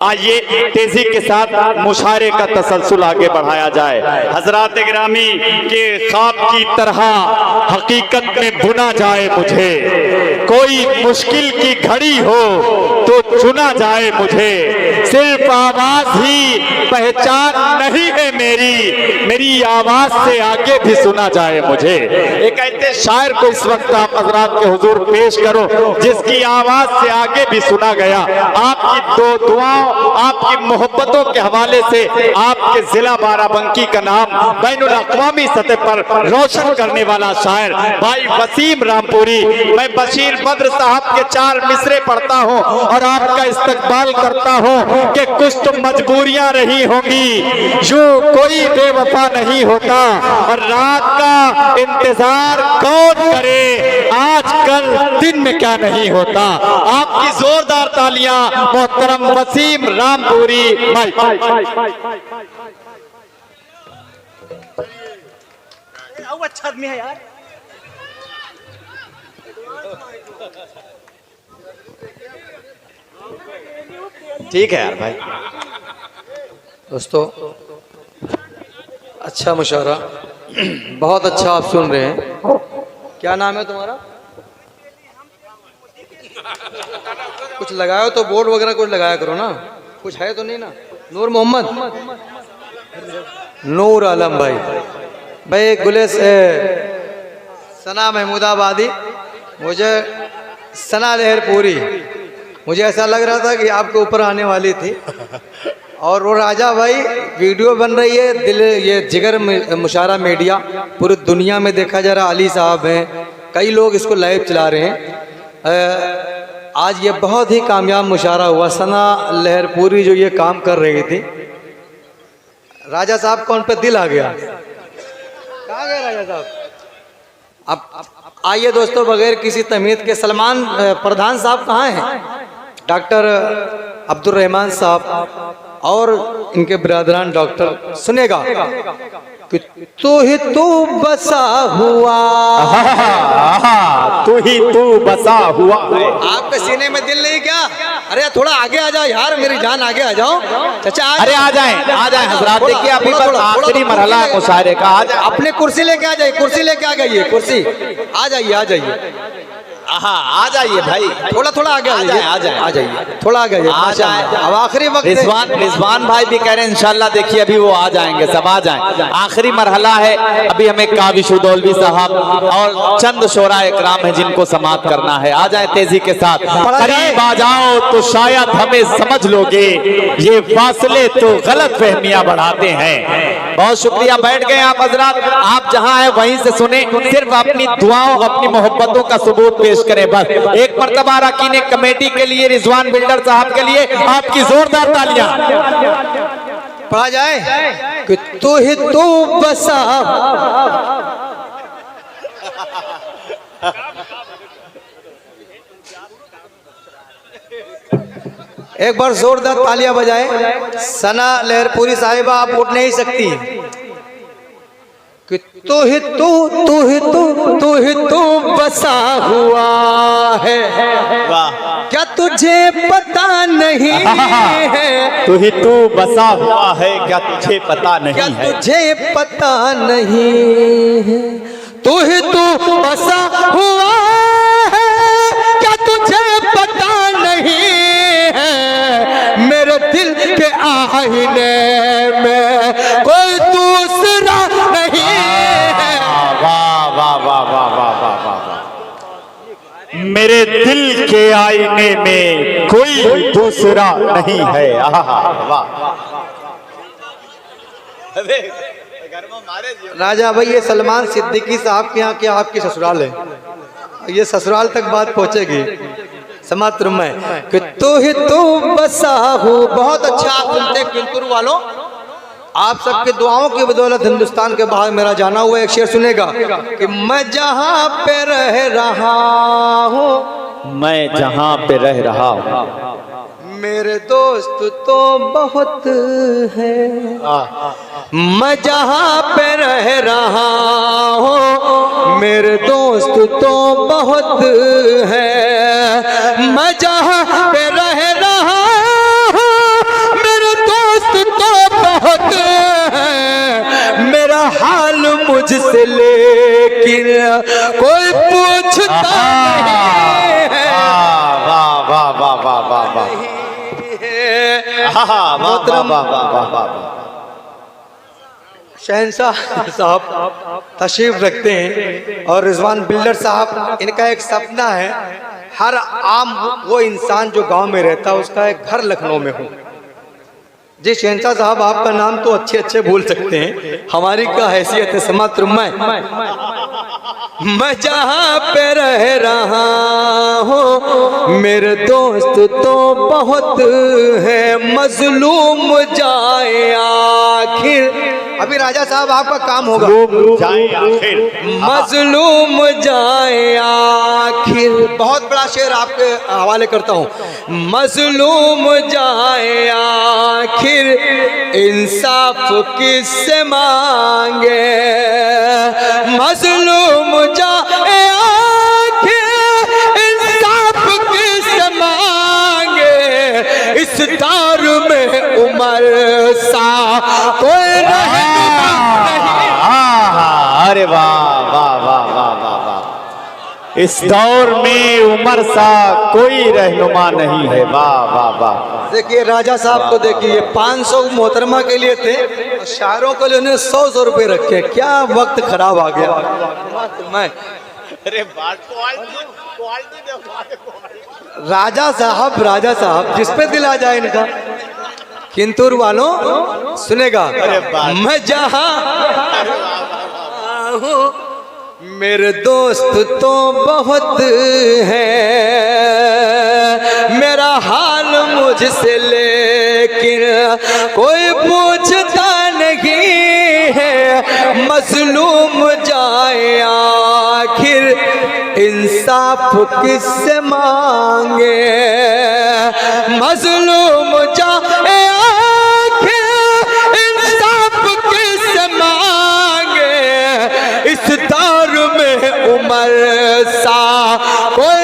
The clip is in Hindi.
आइए तेजी के साथ मुशायरे का तसलसल आगे बढ़ाया जाए। हजरात गिरामी के ख्वाब की तरह हकीकत में बुना जाए मुझे, कोई मुश्किल की घड़ी हो तो चुना जाए मुझे, सिर्फ आवाज ही पहचान नहीं है मेरी, मेरी आवाज से आगे भी सुना जाए मुझे। एक ऐसे शायर को इस वक्त आप हजरात के हुजूर पेश करो जिसकी आवाज से आगे भी सुना गया। आपकी दो दुआओं, आपकी मोहब्बतों के हवाले से आपके जिला बाराबंकी का नाम बैनुल अक़वामी सतह पर रोशन करने वाला शायर भाई वसीम रामपुरी। मैं बशीर बद्र साहब के 4 मिसरे पढ़ता हूँ और आपका इस्तकबाल करता हूँ कि कुछ तो मजबूरियां रही होंगी, यूं कोई बेवफा नहीं होता, और रात का इंतजार कौन करे, आजकल दिन में क्या नहीं होता। आपकी जोरदार तालियां मोहतरम वसीम रामपुरी भाई। अच्छा आदमी है यार। ठीक है यार भाई। दोस्तों अच्छा मुशायरा, बहुत अच्छा आप सुन रहे हैं। क्या नाम है तुम्हारा? कुछ लगाओ तो बोर्ड वगैरह कुछ लगाया करो ना, कुछ है तो नहीं ना? नूर मोहम्मद, नूर आलम भाई, भाई गुले से सना महमूदाबादी, मुझे सना लहरपुरी, मुझे ऐसा लग रहा था कि आपके ऊपर आने वाली थी। और वो राजा भाई वीडियो बन रही है, दिल ये जिगर मुशायरा मीडिया पूरी दुनिया में देखा जा रहा। अली साहब हैं, कई लोग इसको लाइव चला रहे हैं। आज ये बहुत ही कामयाब मुशायरा हुआ। सना लहरपुरी जो ये काम कर रही थी, राजा साहब को उन पर दिल आ गया। कहाँ गए राजा साहब? अब आइए दोस्तों, बगैर किसी तमीज़ के सलमान प्रधान साहब कहाँ हैं? डॉक्टर अब्दुल रहमान साहब और इनके ब्रदरान डॉक्टर सुनेगा कि तू ही तू बसा हुआ, तू ही तू बसा हुआ। आपके सीने में दिल नहीं क्या? अरे थोड़ा आगे आ जाओ यार, मेरी जान आगे आ जाओ चाचा। अरे आ जाएं हजरात, देखिए अभी बस आखिरी मरहला है मुशायरे का। आ जाए, अपने कुर्सी लेके आ जाइए, कुर्सी लेके आ गई, कुर्सी आ जाइए, आ जाइए, आ जाइए भाई, थोड़ा थोड़ा आगे आ जाइए, आ जाइए, थोड़ा आगे आ जाइए। अब आखिरी वक्त रिजवान भाई भी कह रहे हैं इंशाल्लाह, देखिए अभी वो आ जाएंगे, सब आ जाएं। आखिरी मरहला है, अभी हमें काविश उदौलवी साहब और चंद शोरा इकराम है जिनको समाप्त करना है। आ जाए तेजी के साथ, करीब आ जाओ तो शायद हमें समझ लोगे, ये फासले तो गलत फहमियां बढ़ाते हैं। बहुत शुक्रिया, बैठ गए आप हजरात, आप जहां हैं वहीं से सुने, सिर्फ अपनी दुआओं अपनी मोहब्बतों का सबूत पेश करें बस। एक मर्तबा अरकान कमेटी के लिए, रिजवान बिल्डर साहब के लिए आपकी जोरदार तालियां। पढ़ा जाए कि तू ही तू बसा। एक बार जोरदार तालियां बजाए। सना लहरपुरी साहिबा आप उठ नहीं सकती कि तू ही तू, तू ही तू, तू ही तू बसा हुआ है, क्या तुझे पता नहीं है? तू ही तू बसा हुआ है, क्या तुझे पता नहीं क्या है? तुझे पता नहीं है? तू ही तू बसा हुआ है, क्या तुझे पता नहीं है? मेरे दिल के आईने में कोई दूसरा नहीं है। वाह वाह वाह वाह वाह वाह वाह वाह। मेरे दिल के आईने में कोई दूसरा नहीं है। वाह। राजा भाई, ये सलमान सिद्दीकी साहब के यहाँ क्या आपकी ससुराल है? ये ससुराल तक बात पहुंचेगी। समात्र में कि तू ही तू बसा हूँ। बहुत अच्छा आप सुनते किंतुर वालों, आप सबकी दुआओं की बदौलत हिंदुस्तान के बाहर मेरा जाना हुआ एक शेर सुनेगा कि मैं जहाँ पे रह रहा हूँ, मैं जहाँ पे रह रहा हूँ, मेरे दोस्त तो बहुत है। मैं जहाँ पे रह रहा हूँ, मेरे दोस्त तो बहुत है। मैं जहाँ पे रह रहा हूँ, लेकिन कोई पूछता नहीं है। वाह वाह वाह वाह वाह वाह शहंशाह साहब तशरीफ रखते हैं और रिजवान बिल्डर साहब, इनका एक सपना है हर आम वो इंसान जो गांव में रहता है उसका एक घर लखनऊ में हो। जी शहंशाह साहब, आपका नाम तो अच्छे अच्छे बोल सकते हैं, हमारी क्या हैसियत है। समात्र मैं जहाँ पे रह रहा हूँ मेरे दोस्त तो बहुत है, मजलूम जाए आखिर। अभी राजा साहब आपका काम होगा। मजलूम जाए आखिर, बहुत बड़ा शेर आपके हवाले करता हूँ। मजलूम जाए आखिर इंसाफ किससे मांगे, मजलूम जाए आखिर इंसाफ किससे मांगे, इस दौर में उमर सा कोई रहनुमा नहीं। अरे वाह वाह वाह वाह वाह वाह, इस दौर में उमर सा कोई रहनुमा नहीं है। वाह वाह वाह। देखिए राजा साहब को देखिए, 500 मोहतरमा के लिए थे और शायरों के लिए उन्हें 100 रुपए रखे। क्या वक्त खराब आ गया। मैं अरे राजा साहब जिस पे दिल आ जाए इनका। किंतुर वालों सुनेगा, मैं जहाँ मेरे दोस्त तो बहुत है, मेरा हाल मुझसे लेकिन कोई पूछता नहीं है, मजलूम जाए आखिर इंसाफ किससे मांगे, मजलूम जाए आखिर इंसाफ किससे मांगे, इस दौर में उमर सा कोई